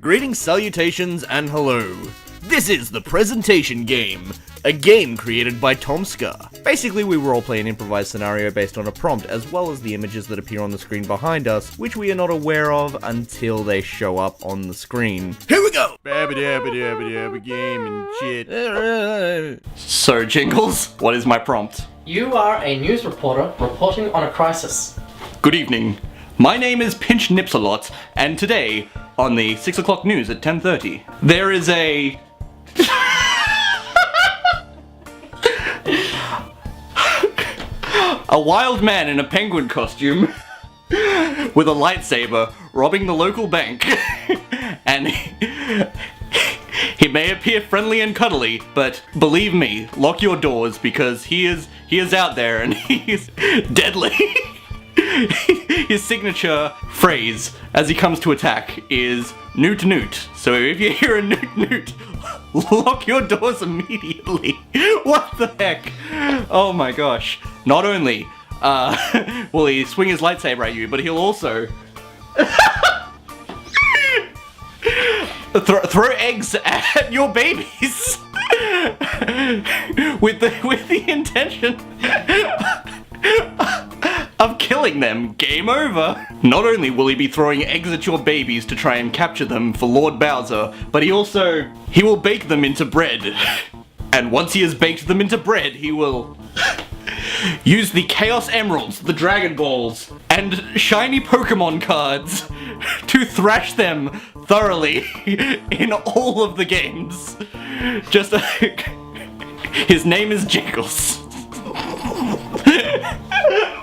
Greetings, salutations, and hello. This is the Presentation Game, a game created by Tomska. Basically, we roleplay an improvised scenario based on a prompt, as well as the images that appear on the screen behind us, which we are not aware of until they show up on the screen. Here we go! Game and shit. So, Jingles, what is my prompt? You are a news reporter reporting on a crisis. Good evening. My name is Pinch Nipsalot, and today, on the 6 o'clock news at 10:30, there is a... a wild man in a penguin costume with a lightsaber robbing the local bank. And he may appear friendly and cuddly, but believe me, lock your doors because he is out there and he is deadly. His signature phrase as he comes to attack is "Newt Newt." So if you hear a Newt Newt, lock your doors immediately. What the heck? Oh my gosh. Not only will he swing his lightsaber at you, but he'll also throw eggs at your babies with the intention of killing them. Game over. Not only will he be throwing eggs at your babies to try and capture them for Lord Bowser, but he will bake them into bread. And once he has baked them into bread, he will use the Chaos Emeralds, the Dragon Balls, and shiny Pokemon cards to thrash them thoroughly in all of the games. His name is Jingles.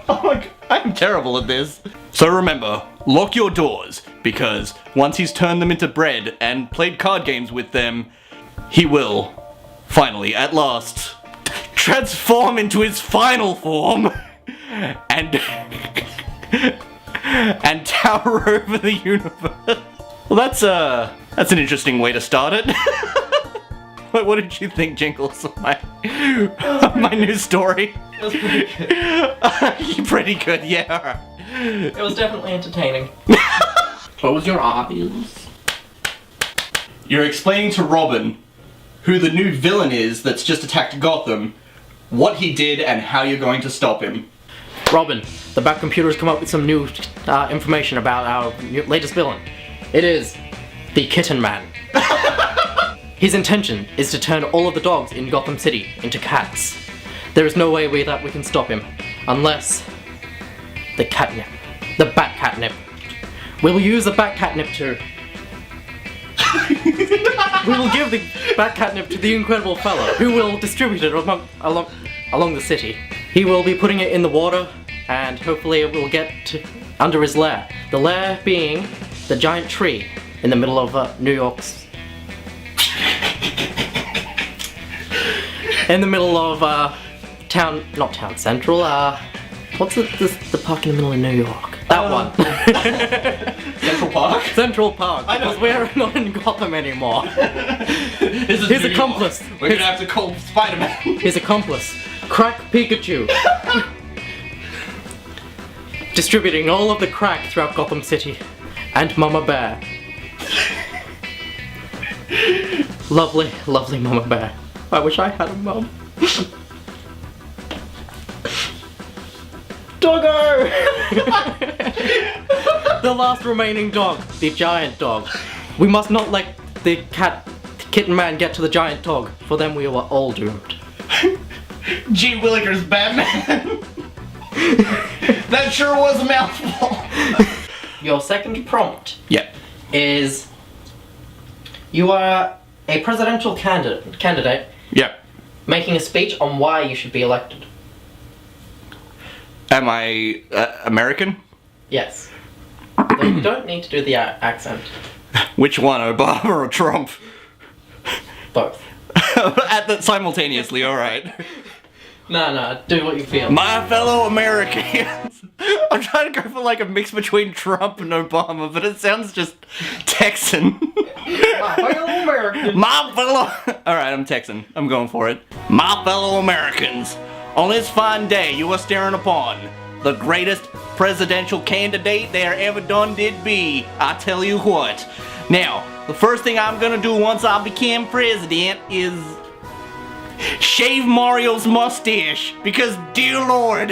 Oh my god, I'm terrible at this. So remember, lock your doors, because once he's turned them into bread and played card games with them, he will, finally, at last, transform into his final form and tower over the universe. Well, that's an interesting way to start it. What did you think, Jingles, of my new story? It was pretty good. Pretty good, yeah. It was definitely entertaining. Close your eyes. You're explaining to Robin who the new villain is that's just attacked Gotham, what he did, and how you're going to stop him. Robin, the Bat Computer has come up with some new information about our latest villain. It is the Kitten Man. His intention is to turn all of the dogs in Gotham City into cats. There is no way that we can stop him, unless the catnip, the Bat Catnip. We will use the Bat Catnip to... we will give the Bat Catnip to the Incredible Fellow, who will distribute it along the city. He will be putting it in the water, and hopefully it will get under his lair. The lair being the giant tree in the middle of New York's... in the middle of not town central, what's the park in the middle of New York? That one. Central Park? Central Park, because we're not in Gotham anymore. His accomplice. We're gonna have to call Spider-Man. His accomplice, Crack Pikachu. Distributing all of the crack throughout Gotham City. And Mama Bear. Lovely, lovely Mama Bear. I wish I had a mum. Doggo! The last remaining dog, the giant dog. We must not let the kitten man get to the giant dog, for then we are all doomed. Gee Willikers, Batman! That sure was a mouthful. Your second prompt Yep. is... You are a presidential candidate Yep. making a speech on why you should be elected. Am I American? Yes. Though you don't need to do the accent. Which one, Obama or Trump? Both. Simultaneously, alright. No, do what you feel. My fellow Americans! I'm trying to go for like a mix between Trump and Obama, but it sounds just Texan. My fellow Americans. My fellow... Alright, I'm Texan. I'm going for it. My fellow Americans, on this fine day you are staring upon the greatest presidential candidate there ever done did be. I tell you what, Now, the first thing I'm gonna do once I become president is shave Mario's mustache, because dear lord,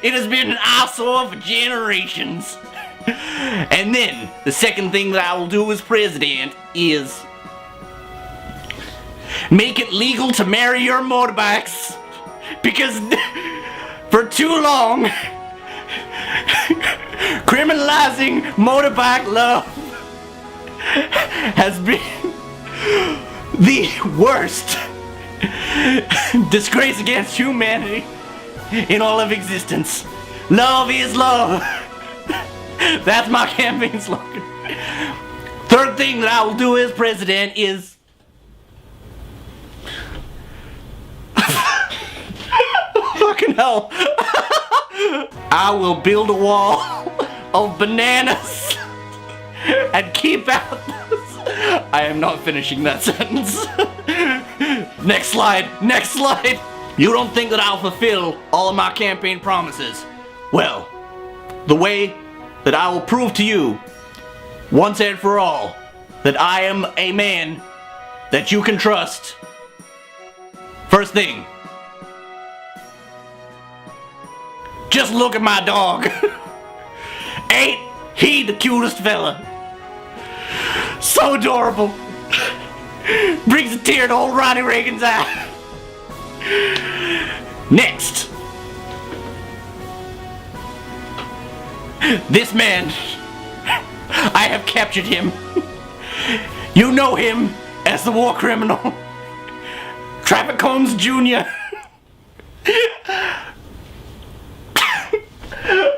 it has been an eyesore for generations. And then, the second thing that I will do as president is make it legal to marry your motorbikes, because for too long, criminalizing motorbike love has been the worst disgrace against humanity in all of existence. Love is love. That's my campaign slogan. Third thing that I will do as president is fucking hell. I will build a wall of bananas and keep out those. I am not finishing that sentence. Next slide, next slide. You don't think that I'll fulfill all of my campaign promises? Well, the way that I will prove to you, once and for all, that I am a man that you can trust. First thing, just look at my dog. Ain't he the cutest fella? So adorable. Brings a tear to old Ronnie Reagan's eye. Next. This man, I have captured him. You know him as the war criminal, Traffic Combs Jr.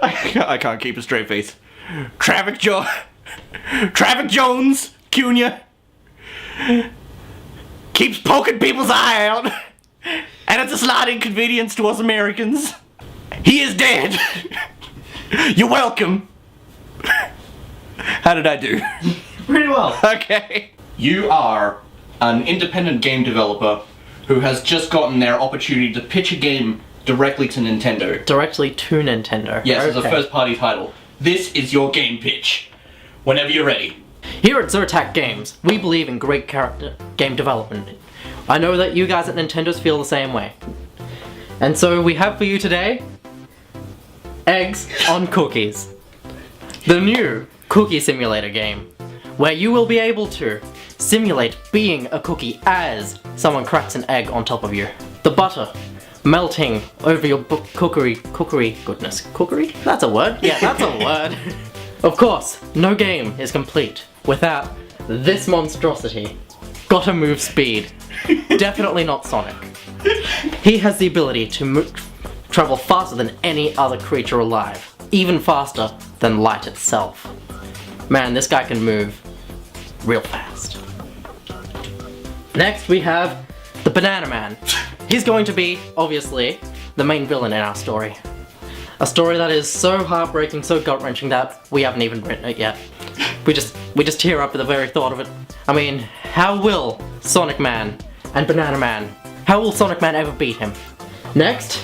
I can't keep a straight face. Traffic Jones Jr. keeps poking people's eye out, and it's a slight inconvenience to us Americans. He is dead. You're welcome. How did I do? Pretty well. Okay. You are an independent game developer who has just gotten their opportunity to pitch a game directly to Nintendo. Directly to Nintendo. Yes, as a Okay. first party title. This is your game pitch. Whenever you're ready. Here at Zotac Games, we believe in great character game development. I know that you guys at Nintendo's feel the same way. And so we have for you today, Eggs on Cookies. The new cookie simulator game, where you will be able to simulate being a cookie as someone cracks an egg on top of you. The butter melting over your cookery goodness. Cookery? That's a word? Yeah, that's a word. Of course, no game is complete without this monstrosity. Gotta move speed. Definitely not Sonic. He has the ability to travel faster than any other creature alive. Even faster than light itself. Man, this guy can move real fast. Next we have the Banana Man. He's going to be, obviously, the main villain in our story. A story that is so heartbreaking, so gut-wrenching that we haven't even written it yet. We just tear up at the very thought of it. I mean, how will Sonic Man and Banana Man, how will Sonic Man ever beat him? Next,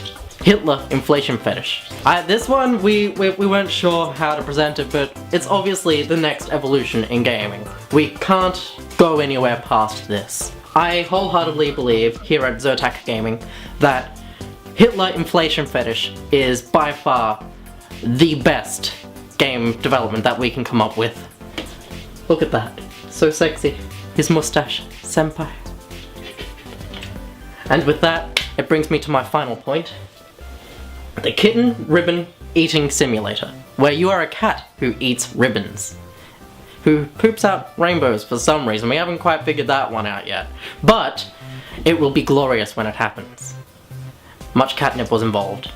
Hitler Inflation Fetish. This one, we weren't sure how to present it, but it's obviously the next evolution in gaming. We can't go anywhere past this. I wholeheartedly believe here at Zotac Gaming that Hitler Inflation Fetish is by far the best game development that we can come up with. Look at that. So sexy. His mustache. Senpai. And with that, it brings me to my final point. The Kitten Ribbon Eating Simulator, where you are a cat who eats ribbons. Who poops out rainbows for some reason. We haven't quite figured that one out yet. But it will be glorious when it happens. Much catnip was involved.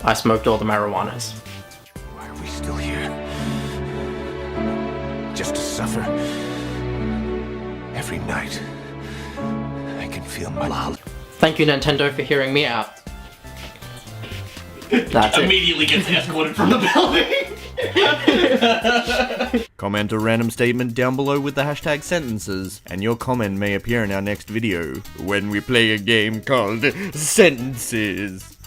I smoked all the marijuanas. Why are we still here? Just to suffer? Every night, I can feel my love. Thank you, Nintendo, for hearing me out. That's it. Immediately gets escorted from the building. Comment a random statement down below with the hashtag sentences, and your comment may appear in our next video, when we play a game called Sentences.